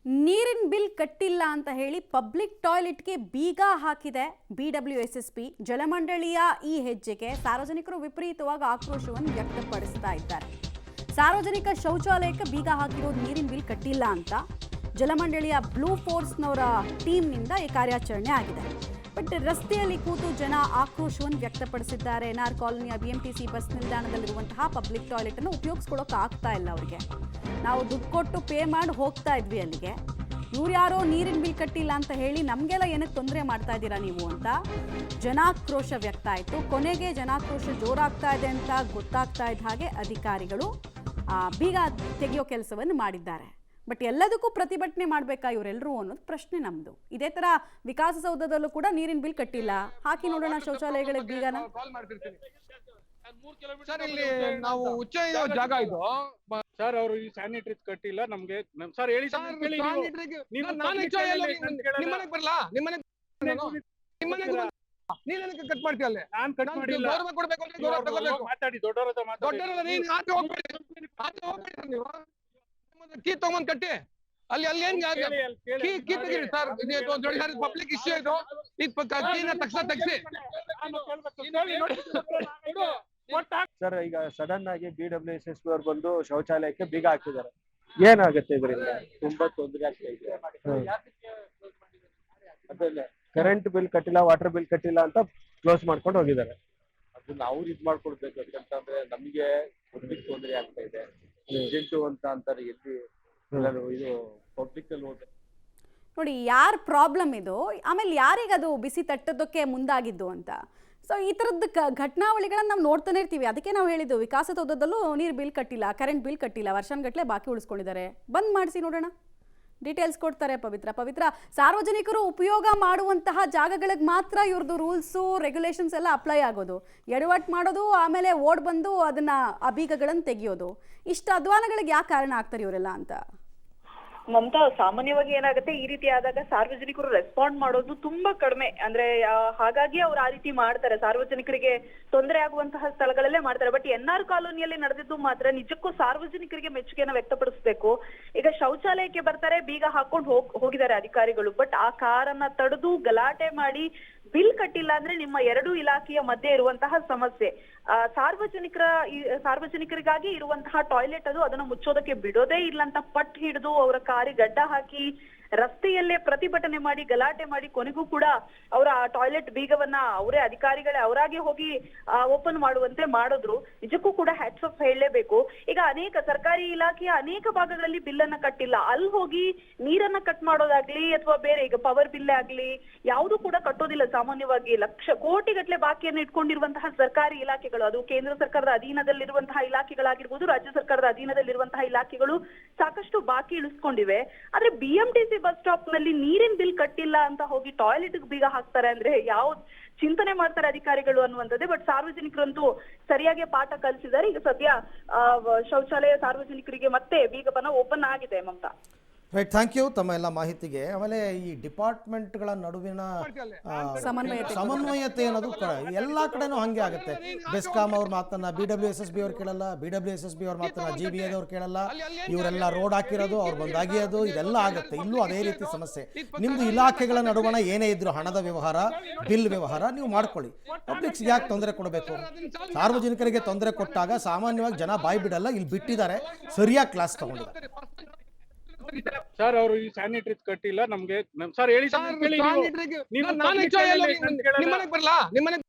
ನೀರಿನ ಬಿಲ್ ಕಟ್ಟಿಲ್ಲ ಅಂತ ಹೇಳಿ ಪಬ್ಲಿಕ್ ಟಾಯ್ಲೆಟ್ಗೆ ಬೀಗ ಹಾಕಿದೆ BWSSB. ಜಲಮಂಡಳಿಯ ಈ ಹೆಜ್ಜೆಗೆ ಸಾರ್ವಜನಿಕರು ವಿಪರೀತವಾಗಿ ಆಕ್ರೋಶವನ್ನು ವ್ಯಕ್ತಪಡಿಸ್ತಾ ಇದ್ದಾರೆ. ಸಾರ್ವಜನಿಕ ಶೌಚಾಲಯಕ್ಕೆ ಬೀಗ ಹಾಕಿರೋದು ನೀರಿನ ಬಿಲ್ ಕಟ್ಟಿಲ್ಲ ಅಂತ ಜಲಮಂಡಳಿಯ ಬ್ಲೂ ಫೋರ್ಸ್ನವರ ಟೀಮ್ನಿಂದ ಈ ಕಾರ್ಯಾಚರಣೆ ಆಗಿದೆ. ಬಟ್ ರಸ್ತೆಯಲ್ಲಿ ಕೂತು ಜನ ಆಕ್ರೋಶವನ್ನು ವ್ಯಕ್ತಪಡಿಸಿದ್ದಾರೆ. NR ಕಾಲೋನಿಯ BMTC ಬಸ್ ನಿಲ್ದಾಣದಲ್ಲಿರುವಂತಹ ಪಬ್ಲಿಕ್ ಟಾಯ್ಲೆಟ್ ಅನ್ನು ಉಪಯೋಗಿಸ್ಕೊಳ್ಳೋಕೆ ಆಗ್ತಾ ಇಲ್ಲ ಅವರಿಗೆ. ನಾವು ದುಡ್ಡು ಕೊಟ್ಟು ಪೇ ಮಾಡಿ ಹೋಗ್ತಾ ಇದ್ವಿ ಅಲ್ಲಿಗೆ, ಇವ್ರು ಯಾರೋ ನೀರಿನ ಬಿಲ್ ಕಟ್ಟಿಲ್ಲ ಅಂತ ಹೇಳಿ ನಮಗೆಲ್ಲ ಏನಕ್ಕೆ ತೊಂದರೆ ಮಾಡ್ತಾ ಇದ್ದೀರಾ ನೀವು ಅಂತ ಜನಾಕ್ರೋಶ ವ್ಯಕ್ತ ಆಯಿತು. ಕೊನೆಗೆ ಜನಾಕ್ರೋಶ ಜೋರಾಗ್ತಾ ಇದೆ ಅಂತ ಗೊತ್ತಾಗ್ತಾ ಇದ್ದ ಹಾಗೆ ಅಧಿಕಾರಿಗಳು ಬೀಗ ತೆಗೆಯೋ ಕೆಲಸವನ್ನು ಮಾಡಿದ್ದಾರೆ. ಬಟ್ ಎಲ್ಲದಕ್ಕೂ ಪ್ರತಿಭಟನೆ ಮಾಡಬೇಕಾ ಇವರೆಲ್ಲರೂ ಅನ್ನೋದು ಪ್ರಶ್ನೆ ನಮ್ಮದು. ಇದೇ ಥರ ವಿಕಾಸಸೌಧದಲ್ಲೂ ಕೂಡ ನೀರಿನ ಬಿಲ್ ಕಟ್ಟಿಲ್ಲ, ಹಾಕಿ ನೋಡೋಣ ಶೌಚಾಲಯಗಳಿಗೆ ಬೀಗನ. ಸರ್ ಇಲ್ಲಿ ನಾವು ಉಚ್ಚ ಜಾಗ ಇದು ಸರ್ ಅವರು ಈ ಸ್ಯಾನಿಟರಿ ಕಟ್ಟಿಲ್ಲ ನಮ್ಗೆ ಸರ್ ಹೇಳಿ ಸರ್ ನೀನೇನಕ್ಕೆ ಕಟ್ ಮಾಡ್ತೀಯ ಅಲ್ಲಿ? ನಾನು ಕಟ್ ಮಾಡಿಲ್ಲ. ಗೌರವ ಕೊಡಬೇಕು ಅಂದ್ರೆ ಗೌರವ ತಗೋಬೇಕು. ಮಾತಾಡಿ ದೊಡ್ಡವರ ದೊಡ್ಡವರ ನೀನು ಆಚೆ ಹೋಗ್ಬೇಡಿ, ಆಚೆ ಹೋಗ್ಬೇಡಿ. ನೀವು ಕೀ ತಗೊಂಡ್ ಕಟ್ಟಿ ಅಲ್ಲಿ ಅಲ್ಲಿ ಏನ್ ಕೀ ತೆಗೀರಿ ಸರ್. ಪಬ್ಲಿಕ್ ಇಶ್ಯೂ ಇದು, ಕೀನ ತಕ್ಷಣ ತೆಗ್ಸಿ ಸರ್. ಈಗ ಸಡನ್ ಆಗಿ BWSSB ಅವ್ರು ಬಂದು ಶೌಚಾಲಯಕ್ಕೆ ಬೀಗ ಹಾಕಿದ್ದಾರೆ. ಏನಾಗುತ್ತೆ ಇದರಿಂದ? ತುಂಬಾ ತೊಂದರೆ ಆಗ್ತಾ ಇದೆ. ಅದಲ್ಲ ಕರೆಂಟ್ ಬಿಲ್ ಕಟ್ಟಿಲ್ಲ, ವಾಟರ್ ಬಿಲ್ ಕಟ್ಟಿಲ್ಲ ಅಂತ ಕ್ಲೋಸ್ ಮಾಡ್ಕೊಂಡು ಹೋಗಿದ್ದಾರೆ. ಅದನ್ನ ಅವ್ರು ಇದ್ ಮಾಡ್ಕೊಡ್ಬೇಕು. ಯಾಕಂತಂದ್ರೆ ನಮ್ಗೆ ಪಬ್ಲಿಕ್ ತೊಂದರೆ ಆಗ್ತಾ ಇದೆ. ಏಜೆಂಟು ಅಂತ ಅಂತಾರೆ, ಎಲ್ಲಿ ಇದು ಪಬ್ಲಿಕ್ ಅಲ್ಲಿ ನೋಡಿ ಯಾರ ಪ್ರಾಬ್ಲಮ್ ಇದು, ಆಮೇಲೆ ಯಾರಿಗದು ಬಿಸಿ ತಟ್ಟೋದಕ್ಕೆ ಮುಂದಾಗಿದ್ದು ಅಂತ. ಸೊ ಈ ಥರದ್ದು ಘಟನಾವಳಿಗಳನ್ನು ನಾವು ನೋಡ್ತಾನೆ ಇರ್ತೀವಿ. ಅದಕ್ಕೆ ನಾವು ಹೇಳಿದ್ದು ವಿಕಾಸಸೌಧದಲ್ಲೂ ನೀರು ಬಿಲ್ ಕಟ್ಟಿಲ್ಲ, ಕರೆಂಟ್ ಬಿಲ್ ಕಟ್ಟಿಲ್ಲ, ವರ್ಷಾನುಗಟ್ಟಲೆ ಬಾಕಿ ಉಳಿಸ್ಕೊಂಡಿದ್ದಾರೆ. ಬಂದ್ ಮಾಡಿಸಿ ನೋಡೋಣ, ಡೀಟೇಲ್ಸ್ ಕೊಡ್ತಾರೆ ಪವಿತ್ರ. ಸಾರ್ವಜನಿಕರು ಉಪಯೋಗ ಮಾಡುವಂತಹ ಜಾಗಗಳಿಗೆ ಮಾತ್ರ ಇವ್ರದ್ದು ರೂಲ್ಸು ರೆಗ್ಯುಲೇಷನ್ಸ್ ಎಲ್ಲ ಅಪ್ಲೈ ಆಗೋದು, ಎಡವಟ್ಟು ಮಾಡೋದು, ಆಮೇಲೆ ಓಡ್ ಬಂದು ಅದನ್ನ ಆ ಬೀಗಗಳನ್ನು ತೆಗೆಯೋದು. ಇಷ್ಟು ಅಧ್ವಾನಗಳಿಗೆ ಯಾಕೆ ಕಾರಣ ಆಗ್ತಾರೆ ಇವರೆಲ್ಲ ಅಂತ. ಮಮತಾ, ಸಾಮಾನ್ಯವಾಗಿ ಏನಾಗುತ್ತೆ, ಈ ರೀತಿ ಆದಾಗ ಸಾರ್ವಜನಿಕರು ರೆಸ್ಪಾಂಡ್ ಮಾಡೋದು ತುಂಬಾ ಕಡಿಮೆ. ಅಂದ್ರೆ ಹಾಗಾಗಿ ಅವ್ರು ಆ ರೀತಿ ಮಾಡ್ತಾರೆ, ಸಾರ್ವಜನಿಕರಿಗೆ ತೊಂದರೆ ಆಗುವಂತಹ ಸ್ಥಳಗಳಲ್ಲೇ ಮಾಡ್ತಾರೆ. ಬಟ್ NR ಕಾಲೋನಿಯಲ್ಲಿ ನಡೆದಿದ್ದು ಮಾತ್ರ ನಿಜಕ್ಕೂ ಸಾರ್ವಜನಿಕರಿಗೆ ಮೆಚ್ಚುಗೆಯನ್ನು ವ್ಯಕ್ತಪಡಿಸಬೇಕು. ಈಗ ಶೌಚಾಲಯಕ್ಕೆ ಬರ್ತಾರೆ, ಬೀಗ ಹಾಕೊಂಡು ಹೋಗಿದ್ದಾರೆ ಅಧಿಕಾರಿಗಳು. ಬಟ್ ಆ ಕಾರನ್ನ ತಡೆದು ಗಲಾಟೆ ಮಾಡಿ ಬಿಲ್ ಕಟ್ಟಿಲ್ಲ ಅಂದ್ರೆ ನಿಮ್ಮ ಎರಡು ಇಲಾಖೆಯ ಮಧ್ಯೆ ಇರುವಂತಹ ಸಮಸ್ಯೆ. ಸಾರ್ವಜನಿಕರಿಗಾಗಿ ಇರುವಂತಹ ಟಾಯ್ಲೆಟ್ ಅದನ್ನ ಮುಚ್ಚೋದಕ್ಕೆ ಬಿಡೋದೇ ಇಲ್ಲ ಅಂತ ಪಟ್ಟು ಹಿಡಿದು ಅವರ ಕಾರಿಗೆ ಗಡ್ಡ ಹಾಕಿ ರಸ್ತೆಯಲ್ಲೇ ಪ್ರತಿಭಟನೆ ಮಾಡಿ ಗಲಾಟೆ ಮಾಡಿ ಕೊನೆಗೂ ಕೂಡ ಅವರ ಟಾಯ್ಲೆಟ್ ಬೀಗವನ್ನ ಅವರೇ ಅಧಿಕಾರಿಗಳೇ ಅವರಾಗಿ ಹೋಗಿ ಓಪನ್ ಮಾಡುವಂತೆ ಮಾಡಿದ್ರು. ನಿಜಕ್ಕೂ ಕೂಡ ಹ್ಯಾಟ್ಸ್ ಆಫ್ ಹೇಳಲೇಬೇಕು. ಈಗ ಅನೇಕ ಸರ್ಕಾರಿ ಇಲಾಖೆಯ ಅನೇಕ ಭಾಗಗಳಲ್ಲಿ ಬಿಲ್ ಅನ್ನ ಕಟ್ಟಿಲ್ಲ, ಅಲ್ಲಿ ಹೋಗಿ ನೀರನ್ನ ಕಟ್ ಮಾಡೋದಾಗ್ಲಿ ಅಥವಾ ಬೇರೆ ಈಗ ಪವರ್ ಬಿಲ್ ಆಗ್ಲಿ ಯಾವುದು ಕೂಡ ಕಟ್ಟೋದಿಲ್ಲ. ಸಾಮಾನ್ಯವಾಗಿ ಲಕ್ಷ ಕೋಟಿ ಗಟ್ಟಲೆ ಬಾಕಿಯನ್ನು ಇಟ್ಕೊಂಡಿರುವಂತಹ ಸರ್ಕಾರಿ ಇಲಾಖೆಗಳು, ಅದು ಕೇಂದ್ರ ಸರ್ಕಾರದ ಅಧೀನದಲ್ಲಿರುವಂತಹ ಇಲಾಖೆಗಳಾಗಿರ್ಬೋದು, ರಾಜ್ಯ ಸರ್ಕಾರದ ಅಧೀನದಲ್ಲಿರುವಂತಹ ಇಲಾಖೆಗಳು ಸಾಕಷ್ಟು ಬಾಕಿ ಇಳಿಸ್ಕೊಂಡಿವೆ. ಆದ್ರೆ BMTC ಬಸ್ ಸ್ಟಾಪ್ ನಲ್ಲಿ ನೀರಿನ ಬಿಲ್ ಕಟ್ಟಿಲ್ಲ ಅಂತ ಹೋಗಿ ಟಾಯ್ಲೆಟ್ ಬೀಗ ಹಾಕ್ತಾರೆ ಅಂದ್ರೆ ಯಾವ ಚಿಂತನೆ ಮಾಡ್ತಾರೆ ಅಧಿಕಾರಿಗಳು ಅನ್ನುವಂಥದ್ದೇ. ಬಟ್ ಸಾರ್ವಜನಿಕರಂತೂ ಸರಿಯಾಗಿ ಪಾಠ ಕಲಿಸಿದ್ದಾರೆ. ಈಗ ಸದ್ಯ ಶೌಚಾಲಯ ಸಾರ್ವಜನಿಕರಿಗೆ ಮತ್ತೆ ಬೀಗವನ್ನ ಓಪನ್ ಆಗಿದೆ. ಮಮತಾ, ರೈಟ್, ಥ್ಯಾಂಕ್ ಯು ತಮ್ಮ ಎಲ್ಲ ಮಾಹಿತಿಗೆ. ಆಮೇಲೆ ಈ ಡಿಪಾರ್ಟ್ಮೆಂಟ್ಗಳ ನಡುವಿನ ಸಮನ್ವಯತೆ ಅನ್ನೋದು ಎಲ್ಲ ಕಡೆನೂ ಹಾಗೆ ಆಗುತ್ತೆ. ಬೆಸ್ಕಾಂ ಅವ್ರ ಮಾತನ್ನ BWSSB ಅವ್ರು ಕೇಳಲ್ಲ, BWSSB ಅವ್ರ ಮಾತನ್ನ GBAದವ್ರು ಕೇಳಲ್ಲ. ಇವರೆಲ್ಲ ರೋಡ್ ಹಾಕಿರೋದು, ಅವ್ರು ಬಂದಾಗಿರೋದು, ಇದೆಲ್ಲ ಆಗುತ್ತೆ. ಇಲ್ಲೂ ಅದೇ ರೀತಿ ಸಮಸ್ಯೆ. ನಿಮ್ದು ಇಲಾಖೆಗಳ ನಡುವಣ ಏನೇ ಇದ್ರು ಹಣದ ವ್ಯವಹಾರ, ಬಿಲ್ ವ್ಯವಹಾರ ನೀವು ಮಾಡ್ಕೊಳ್ಳಿ. ಪಬ್ಲಿಕ್ಸ್ಗೆ ಯಾಕೆ ತೊಂದರೆ ಕೊಡಬೇಕು? ಸಾರ್ವಜನಿಕರಿಗೆ ತೊಂದರೆ ಕೊಟ್ಟಾಗ ಸಾಮಾನ್ಯವಾಗಿ ಜನ ಬಾಯಿ ಬಿಡಲ್ಲ. ಇಲ್ಲಿ ಬಿಟ್ಟಿದ್ದಾರೆ, ಸರಿಯಾಗಿ ಕ್ಲಾಸ್ ತಗೊಂಡಿದ್ದಾರೆ. ಸರ್ ಅವರು ಈ ಸ್ಯಾನಿಟರಿ ಕಟ್ಟಿಲ್ಲ ನಮ್ಗೆ ಸರ್ ಹೇಳಿ ಸರ್. ನಿಮ್ಮನೆಗೆ ಬರಲ್ಲ, ನಿಮ್ಮನೆಗೆ